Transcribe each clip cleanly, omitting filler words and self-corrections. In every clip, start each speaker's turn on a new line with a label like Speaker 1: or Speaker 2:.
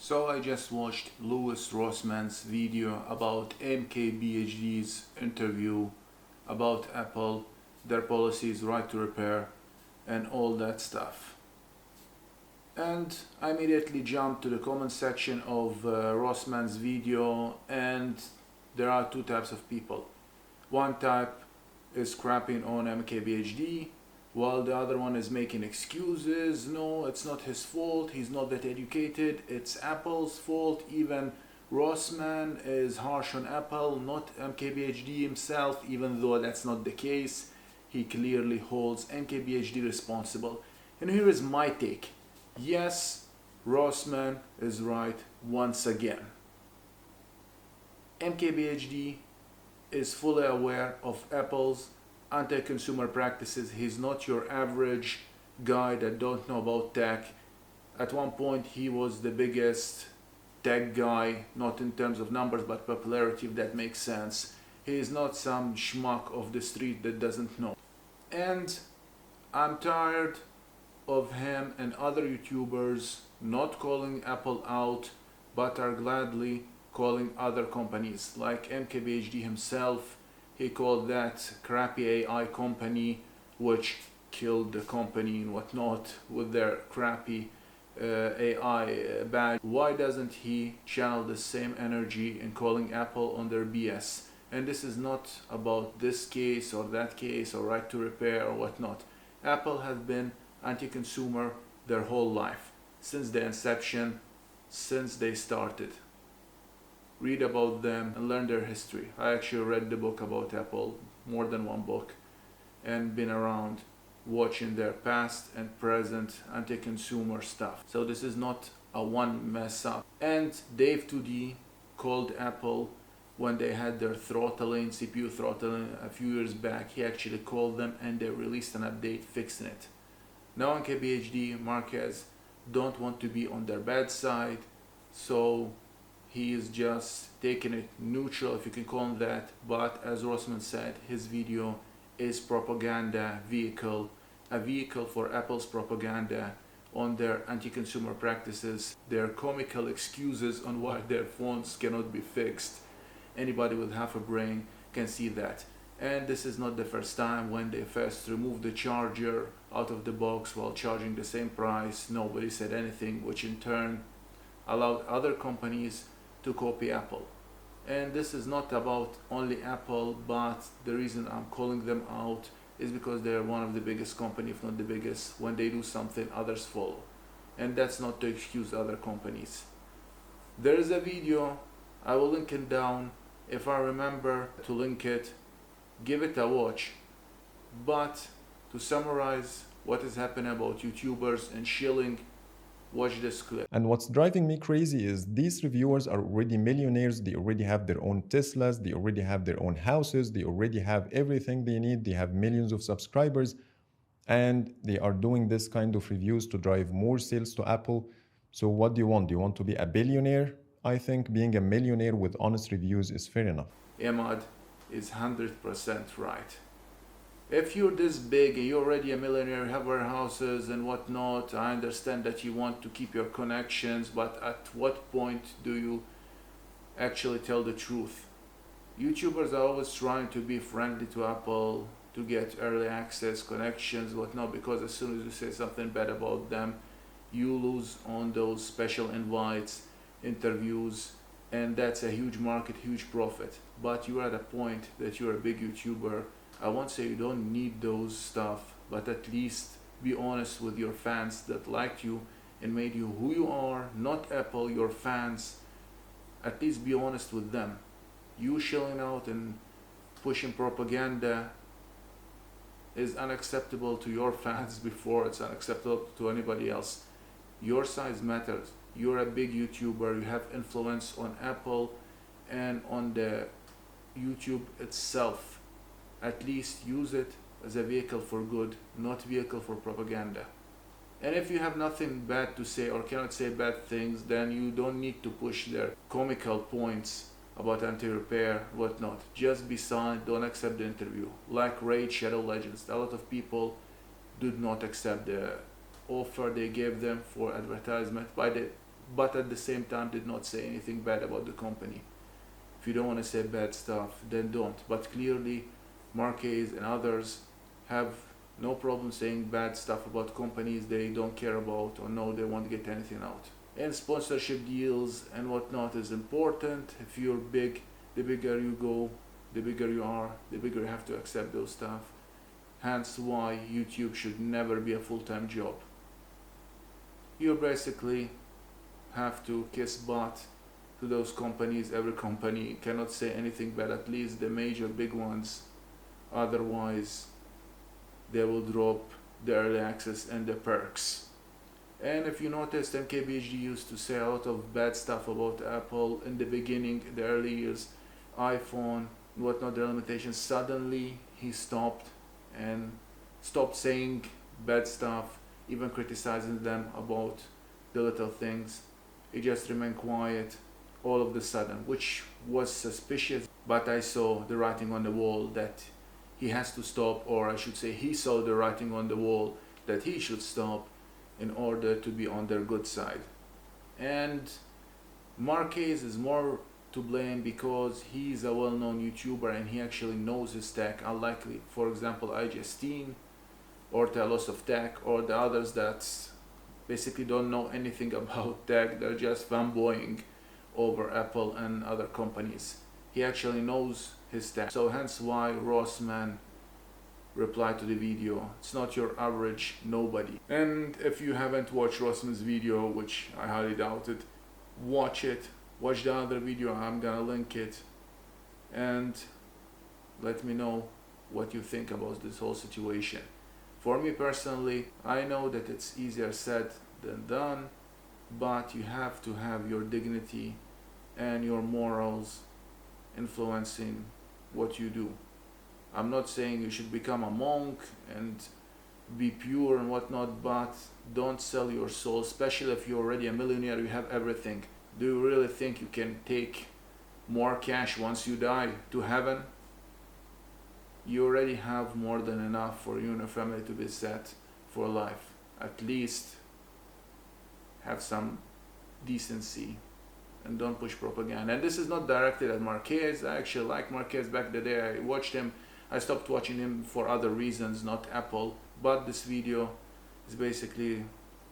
Speaker 1: So I just watched Rossmann's video about MKBHD's interview about Apple, their policies, right to repair, and all that stuff. And I immediately jumped to the comment section of Rossmann's video, and there are two types of people. One type is crapping on MKBHD, while the other one is making excuses. No, it's not his fault, he's not that educated, it's Apple's fault. Even Rossmann is harsh on Apple, not MKBHD himself, even though that's not the case. He clearly holds MKBHD responsible. And here is my take. Yes, Rossmann is right once again. MKBHD is fully aware of Apple's anti-consumer practices. He's not your average guy that don't know about tech. At one point he was the biggest tech guy, not in terms of numbers but popularity, if that makes sense. He is not some schmuck of the street that doesn't know. And I'm tired of him and other YouTubers not calling Apple out, but are gladly calling other companies like MKBHD himself. He called that crappy AI company, which killed the company and whatnot with their crappy AI badge. Why doesn't he channel the same energy in calling Apple on their BS? And this is not about this case or that case or right to repair or whatnot. Apple has been anti-consumer their whole life, since the inception, since they started. Read about them and learn their history. I actually read the book about Apple, more than one book, and been around watching their past and present anti-consumer stuff. So this is not a one mess up. And Dave 2D called Apple when they had their throttling, CPU throttling a few years back. He actually called them and they released an update fixing it. Now MKBHD, Marquez, don't want to be on their bad side, so he is just taking it neutral, if you can call him that. But as Rossmann said, his video is propaganda vehicle, a vehicle for Apple's propaganda on their anti-consumer practices, their comical excuses on why their phones cannot be fixed. Anybody with half a brain can see that. And this is not the first time. When they first removed the charger out of the box while charging the same price, nobody said anything, which in turn allowed other companies to copy Apple. And this is not about only Apple, but the reason I'm calling them out is because they're one of the biggest company, if not the biggest. When they do something, others follow. And that's not to excuse other companies. There is a video, I will link it down if I remember to link it. Give it a watch. But to summarize what is happening about YouTubers and shilling, watch this clip.
Speaker 2: And what's driving me crazy is these reviewers are already millionaires. They already have their own Teslas. They already have their own houses. They already have everything they need. They have millions of subscribers. And they are doing this kind of reviews to drive more sales to Apple. So what do you want? Do you want to be a billionaire? I think being a millionaire with honest reviews is fair enough.
Speaker 1: Ahmad is 100% right. If you're this big and you're already a millionaire, have warehouses and whatnot, I understand that you want to keep your connections, but at what point do you actually tell the truth? YouTubers are always trying to be friendly to Apple, to get early access, connections, whatnot, because as soon as you say something bad about them, you lose on those special invites, interviews, and that's a huge market, huge profit. But you're at a point that you're a big YouTuber. I won't say you don't need those stuff, but at least be honest with your fans that liked you and made you who you are, not Apple, your fans. At least be honest with them. You shilling out and pushing propaganda is unacceptable to your fans before it's unacceptable to anybody else. Your size matters. You're a big YouTuber, you have influence on Apple and on the YouTube itself. At least use it as a vehicle for good, not vehicle for propaganda. And if you have nothing bad to say or cannot say bad things, then you don't need to push their comical points about anti-repair, whatnot. Just be silent, don't accept the interview. Like Raid Shadow Legends, a lot of people did not accept the offer they gave them for advertisement. By but at the same time did not say anything bad about the company. If you don't want to say bad stuff, then don't. But clearly, Marquez and others have no problem saying bad stuff about companies they don't care about or know they won't get anything out. And sponsorship deals and whatnot is important. If you're big, the bigger you go, the bigger you are, the bigger you have to accept those stuff. Hence why YouTube should never be a full-time job. You basically have to kiss butt to those companies. Every company cannot say anything bad, at least the major big ones. Otherwise, they will drop the early access and the perks. And if you noticed, MKBHD used to say a lot of bad stuff about Apple in the beginning, the early years, iPhone, whatnot, the limitations. Suddenly, he stopped saying bad stuff, even criticizing them about the little things. He just remained quiet all of the sudden, which was suspicious, but I saw the writing on the wall that he has to stop, or I should say he saw the writing on the wall that he should stop in order to be on their good side. And Marquez is more to blame because he's a well-known YouTuber and he actually knows his tech, unlikely, for example, iJustine or Talos of Tech or the others that basically don't know anything about tech. They're just fanboying over Apple and other companies. He actually knows his tech. So hence why Rossmann replied to the video. It's not your average nobody. And if you haven't watched Rossmann's video, which I highly doubt it, watch it. Watch the other video, I'm gonna link it. And let me know what you think about this whole situation. For me personally, I know that it's easier said than done, but you have to have your dignity and your morals influencing what you do. I'm not saying you should become a monk and be pure and whatnot, but don't sell your soul, especially if you're already a millionaire, you have everything. Do you really think you can take more cash once you die to heaven? You already have more than enough for you and your family to be set for life. At least have some decency and don't push propaganda. And this is not directed at Marquez. I actually like Marquez back the day I watched him. I stopped watching him for other reasons, not Apple. But this video is basically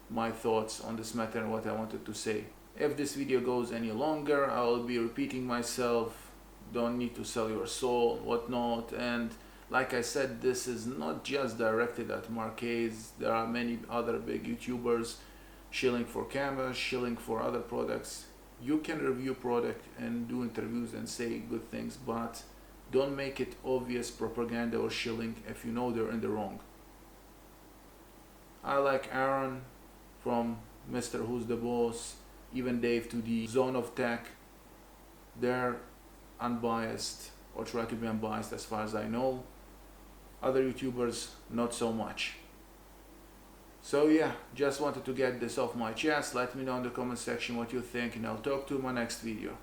Speaker 1: my thoughts on this matter and what I wanted to say. If this video goes any longer, I will be repeating myself. Don't need to sell your soul, whatnot. And like I said, this is not just directed at Marquez. There are many other big YouTubers shilling for cameras, shilling for other products. You can review product and do interviews and say good things, but don't make it obvious propaganda or shilling if you know they're in the wrong. I like Aaron from Mr. Who's the Boss, even Dave to the Zone of Tech. They're unbiased, or try to be unbiased as far as I know. Other YouTubers, not so much. So yeah, just wanted to get this off my chest. Let me know in the comment section what you think, and I'll talk to you in my next video.